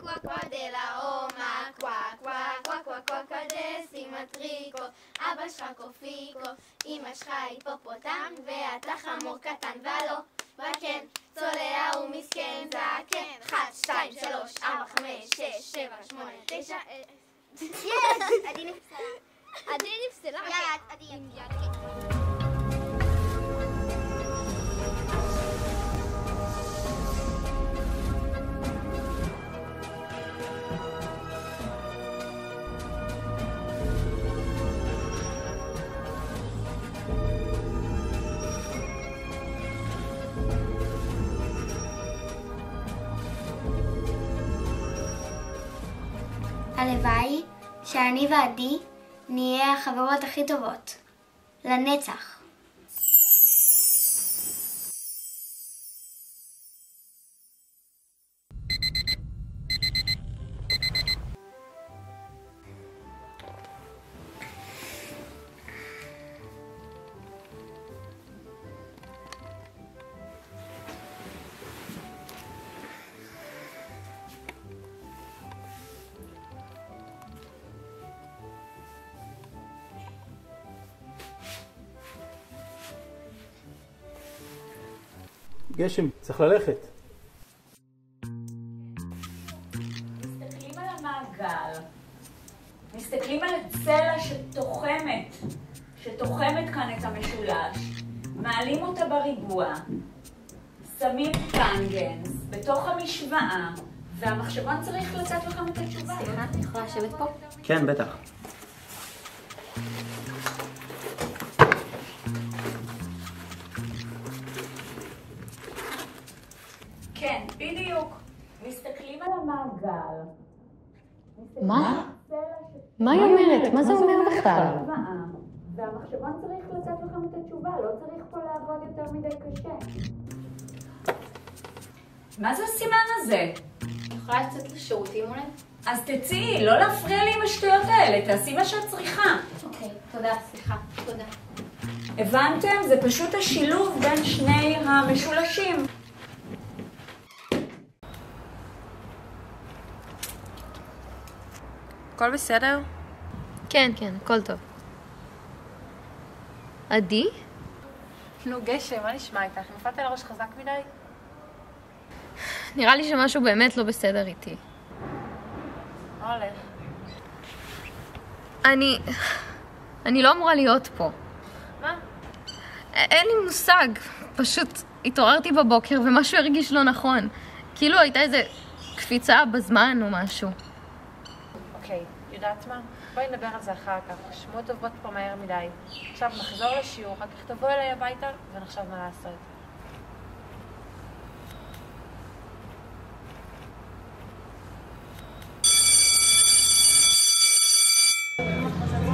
Acqua qua della Roma, qua qua qua qua qua qua דסימטריקו, אבא שלך קופיקו, אמא שלך היפופוטם, ואתה חמור קטן ולא, וכן, צולע ומסכן זקן, 1, 2, 3, 4, 5, 6, 7, 8, 9, יש! עדי נפסלה. עדי נפסלה. יאללה, עדי יאללה. הלוואי שאני ועדי נהיה החברות הכי טובות. לנצח. גשם, צריך ללכת. מסתכלים על המעגל, מסתכלים על הצלע שתוחמת כאן את המשולש, מעלים אותה בריבוע, שמים טנגנס בתוך המשוואה, והמחשבון צריך לתת לכם את התשובה. סליחה, אני יכולה לשבת פה? כן, בטח. כן, בדיוק. מסתכלים על המעגל. מה? מה היא אומרת? מה זה אומר בכלל? והמחשבון צריך לתת לכם את התשובה, לא צריך פה לעבוד יותר מדי קשה. מה זה הסימן הזה? יכולה לצאת לשירותים אולי? אז תצאי, לא להפריע לי עם השטויות האלה, תעשי מה שאת צריכה. אוקיי, תודה, סליחה, תודה. הבנתם? זה פשוט השילוב בין שני המשולשים. הכל בסדר? כן, כן, הכל טוב. עדי? נו, גשם, מה נשמע איתך? נפלת על הראש חזק מדי? נראה לי שמשהו באמת לא בסדר איתי. מה הולך? אני לא אמורה להיות פה. מה? אין לי מושג. פשוט התעוררתי בבוקר ומשהו הרגיש לא נכון. כאילו הייתה איזה קפיצה בזמן או משהו. אוקיי, יודעת מה? בואי נדבר על זה אחר כך. שמועות עוברות פה מהר מדי. עכשיו נחזור לשיעור, אחר כך תבואי אליי הביתה ונחשב מה לעשות.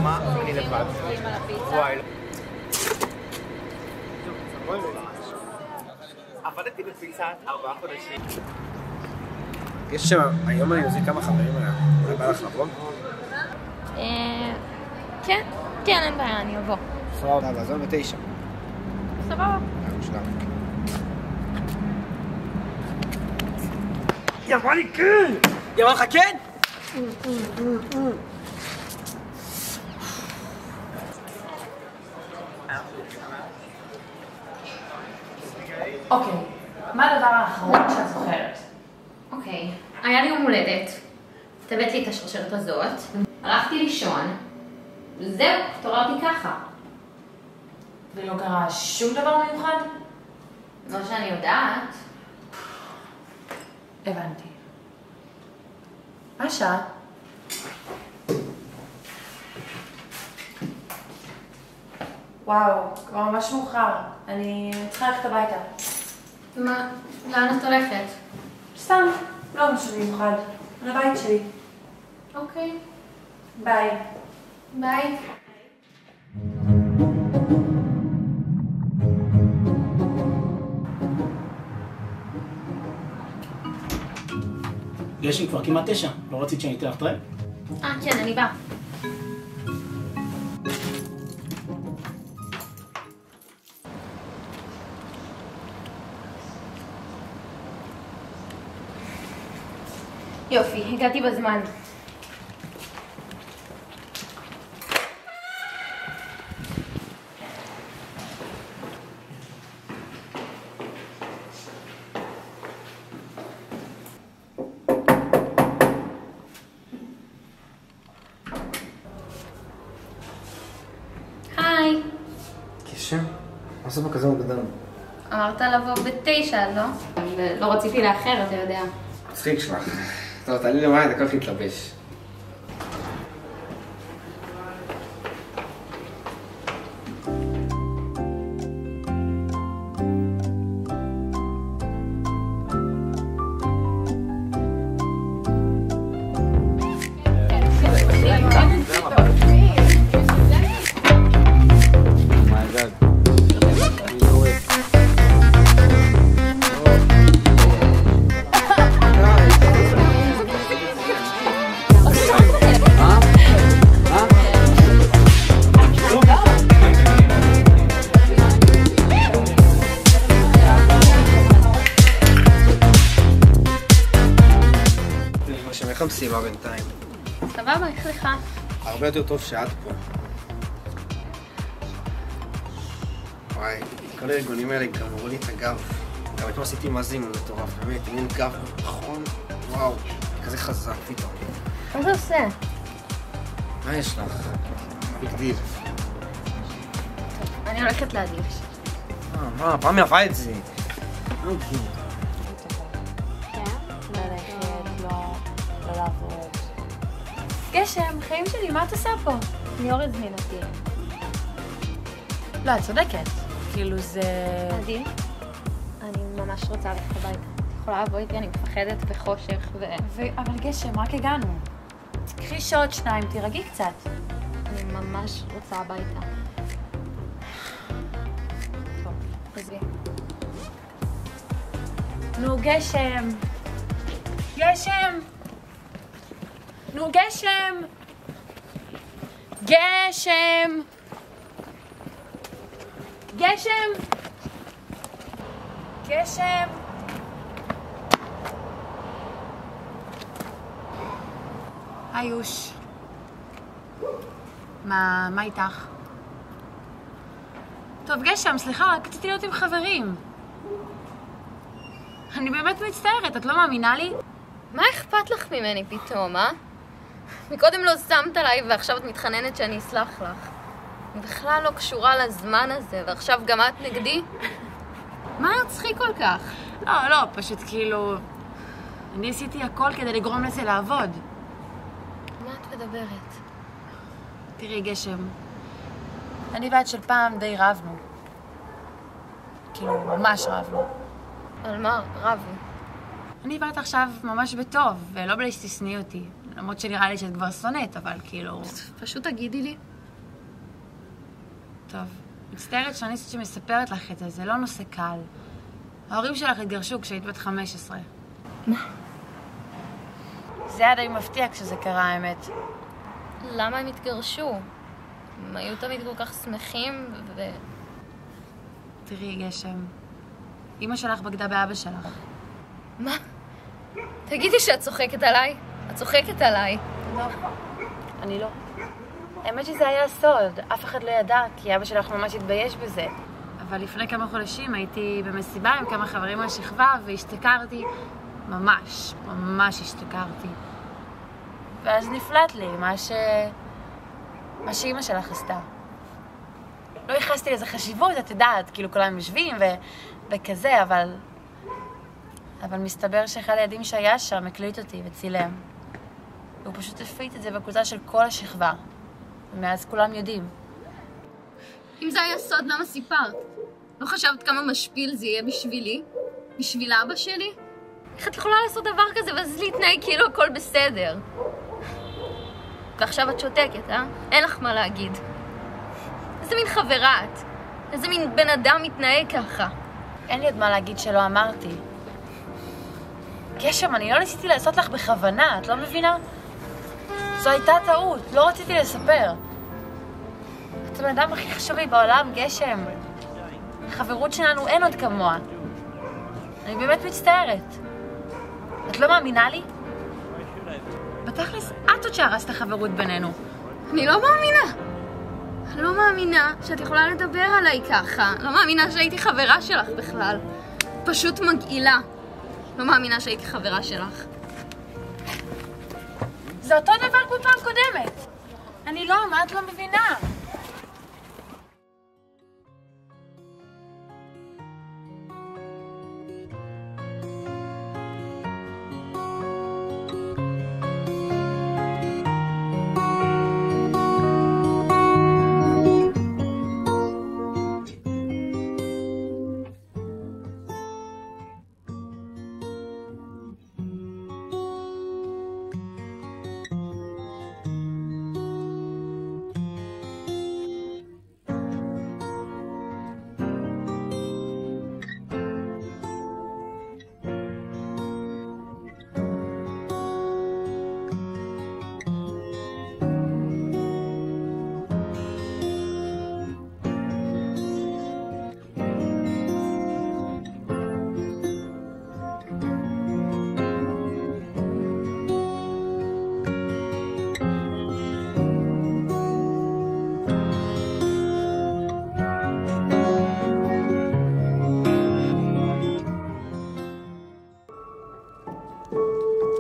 מה? אני לבד. וואי. עבדתי בפיצה 4 חודשים. יש שם, היום אני עושה כמה חברים עליו. אולי בא לך לבוא? כן, אין בעיה, אני אבוא. סבבה, אז אני 9. סבבה. היא אמרה לי כן! היא אמרה לך כן? אוקיי, מה הדבר האחרון שאת זוכרת? אוקיי, היה לי יום הולדת. טבעתי לי את השרשרת הזאת. הלכתי לישון. זהו, התעוררתי ככה. ולא קרה שום דבר מיוחד? לא שאני יודעת. הבנתי. מה השעה? וואו, כבר ממש מאוחר. אני צריכה ללכת הביתה. מה? לאן את הולכת? סתם, לא משהו מיוחד. לבית שלי. אוקיי. ביי. ביי. גשם כבר כמעט 9, לא רצית שאני אתן לך טרמפ? כן, אני באה. יופי, הגעתי בזמן. היי. גשם? מה זה בכזה מוקדם? אמרת לבוא ב9, לא? ולא רציתי לאחר, אתה יודע. מצחיק שלך. טוב, תעלי למים, דקה להתלבש. איך המסיבה בינתיים? סבבה, איך לך? הרבה יותר טוב שאת פה. וואי, כל הארגונים האלה גמרו לי את הגב. גם אתמול עשיתי מזים מטורף, באמת, אין גב נכון? וואו, כזה חזק פתאום. מה זה עושה? מה יש לך? בגדיל. אני הולכת להדליש. מה? פעם יפה את זה. גשם, חיים שלי, מה את עושה פה? ליאור הזמין אותי. לא, את צודקת. כאילו זה... עדי, אני ממש רוצה ללכת הביתה. את יכולה לבוא איתי, אני מפחדת בחושך אבל גשם, רק הגענו. קחי שעות 2, תירגעי קצת. אני ממש רוצה הביתה. טוב, עזבי. נו, גשם! גשם! נו, גשם! גשם! גשם! גשם! היוש. מה איתך? טוב, גשם, סליחה, רק רציתי להיות עם חברים. אני באמת מצטערת, את לא מאמינה לי? מה אכפת לך ממני פתאום, אה? מקודם לא שמת עליי ועכשיו את מתחננת שאני אסלח לך. אני בכלל לא קשורה לזמן הזה, ועכשיו גם את נגדי? מה מצחיק כל כך? לא, פשוט כאילו... אני עשיתי הכל כדי לגרום לזה לעבוד. מה את מדברת? תראי, גשם, אני ואת של פעם די רבנו. כאילו, ממש רבנו. על מה רבנו? אני ואת עכשיו ממש בטוב, ולא בלי שתשנאי אותי. למרות שנראה לי שאת כבר שונאת, אבל כאילו... פשוט תגידי לי. טוב, מצטערת שאני שמספרת לך את זה, זה לא נושא קל. ההורים שלך התגרשו כשהיית בת 15. מה? זה היה די מפתיע כשזה קרה, האמת. למה הם התגרשו? הם היו תמיד כל כך שמחים תראי, גשם, אמא שלך בגדה באבא שלך. מה? תגידי שאת צוחקת עליי. את צוחקת עליי. לא, אני לא. האמת שזה היה סוד, אף אחד לא ידע, כי אבא שלך ממש התבייש בזה. אבל לפני כמה חודשים הייתי במסיבה עם כמה חברים מהשכבה והשתכרתי, ממש השתכרתי. ואז נפלט לי מה שאמא שלך עשתה. לא ייחסתי לזה חשיבות, את יודעת, כאילו כולם יושבים וכזה, אבל מסתבר שאחד הילדים שהיה שם הקליט אותי וצילם. והוא פשוט הפיץ את זה בקבוצה של כל השכבה. ומאז כולם יודעים. אם זה היה סוד, למה סיפרת? לא חשבת כמה משפיל זה יהיה בשבילי? בשביל אבא שלי? איך את יכולה לעשות דבר כזה ואז להתנהג כאילו הכל בסדר? ועכשיו את שותקת, אה? אין לך מה להגיד. איזה מין חברה את? איזה מין בן אדם מתנהג ככה? אין לי עוד מה להגיד שלא אמרתי. גשם, אני לא ניסיתי לעשות לך בכוונה, את לא מבינה? זו הייתה טעות, לא רציתי לספר. את הבן אדם הכי חשוב לי בעולם, גשם. החברות שלנו אין עוד כמוה. אני באמת מצטערת. את לא מאמינה לי? בתכלס, את עוד שהרסת את החברות בינינו. אני לא מאמינה. אני לא מאמינה שאת יכולה לדבר עליי ככה. לא מאמינה שהייתי חברה שלך בכלל. פשוט מגעילה. לא מאמינה שהייתי חברה שלך. זה אותו דבר כמו פעם קודמת. אני לא, מה את לא מבינה?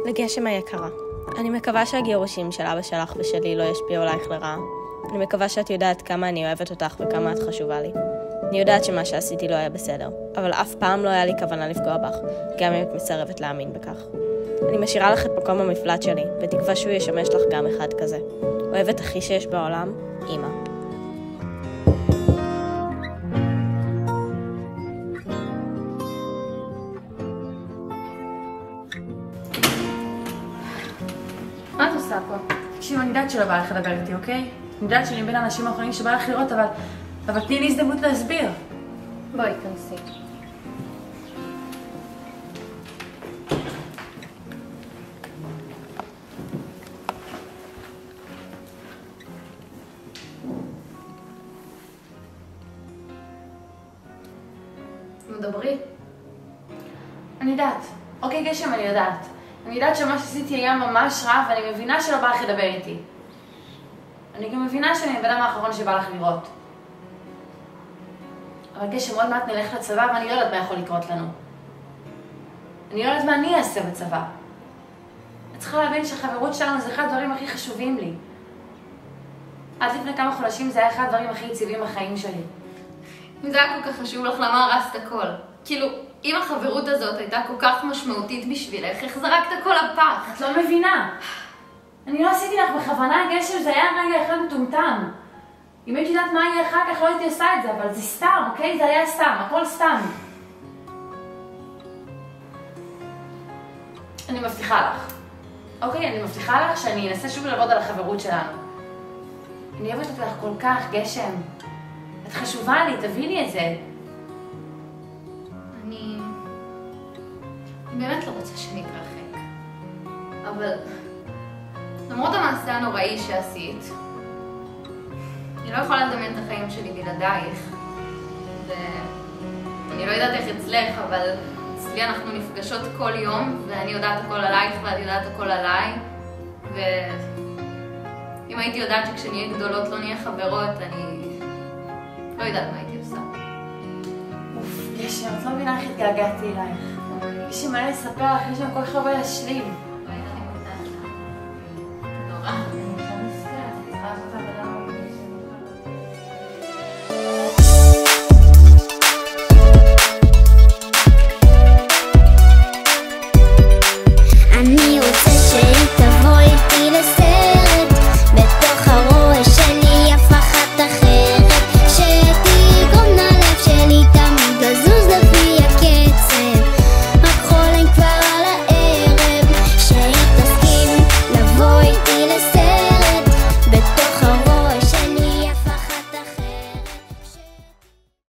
לגשם היקרה, אני מקווה שהגירושים של אבא שלך ושלי לא ישפיעו עלייך לרעה. אני מקווה שאת יודעת כמה אני אוהבת אותך וכמה את חשובה לי. אני יודעת שמה שעשיתי לא היה בסדר, אבל אף פעם לא היה לי כוונה לפגוע בך, גם אם את מסרבת להאמין בכך. אני משאירה לך את מקום המפלט שלי, בתקווה שהוא ישמש לך גם אחד כזה. אוהבת הכי שיש בעולם, אמא. מה את עושה פה? תקשיב, אני יודעת שלא בא לך לדבר איתי, אוקיי? אני יודעת שאני בין האנשים האחרונים שבא לך לראות, אבל תני לי הזדמנות להסביר. בואי, כנסי. מדברי. אני יודעת. אוקיי, גשם, אני יודעת. אני יודעת שמה שעשיתי היה ממש רע, ואני מבינה שלא בא לך לדבר איתי. אני גם מבינה שאני הבן אדם האחרון שבא לך לראות. אבל גשם, עוד מעט נלך לצבא, ואני לא יודעת מה יכול לקרות לנו. אני לא יודעת מה אני אעשה בצבא. את צריכה להבין שהחברות שלנו זה אחד הדברים הכי חשובים לי. עד לפני כמה חודשים זה היה אחד הדברים הכי יציבים בחיים שלי. אם זה היה כל כך חשוב לך, למה הרסת הכל? כאילו, אם החברות הזאת הייתה כל כך משמעותית בשבילך, איך זרקת הכל לפח? את לא מבינה. אני לא עשיתי לך בכוונה, גשם, זה היה רגע אחד מטומטם. אם הייתי יודעת מה יהיה אחר כך, לא הייתי עושה את זה, אבל זה סתם, אוקיי? זה היה סתם, הכל סתם. אני מבטיחה לך. אוקיי, אני מבטיחה לך שאני אנסה שוב לעבוד על החברות שלנו. אני אוהבת אותך כל כך, גשם. את חשובה לי, תביני את זה. אני באמת לא רוצה שנתרחק. אבל למרות המעשה הנוראי שעשית, אני לא יכולה לדמיין את החיים שלי בלעדייך. ואני לא יודעת איך אצלך, אבל אצלי אנחנו נפגשות כל יום, ואני יודעת הכל עלייך ואת יודעת הכל עליי. ואם הייתי יודעת שכשנהיה גדולות לא נהיה חברות, אני לא יודעת מה הייתי עושה. גשם, את לא מבינה איך התגעגעתי אלייך. יש לי מלא לספר לך, יש לנו כל כך הרבה להשלים.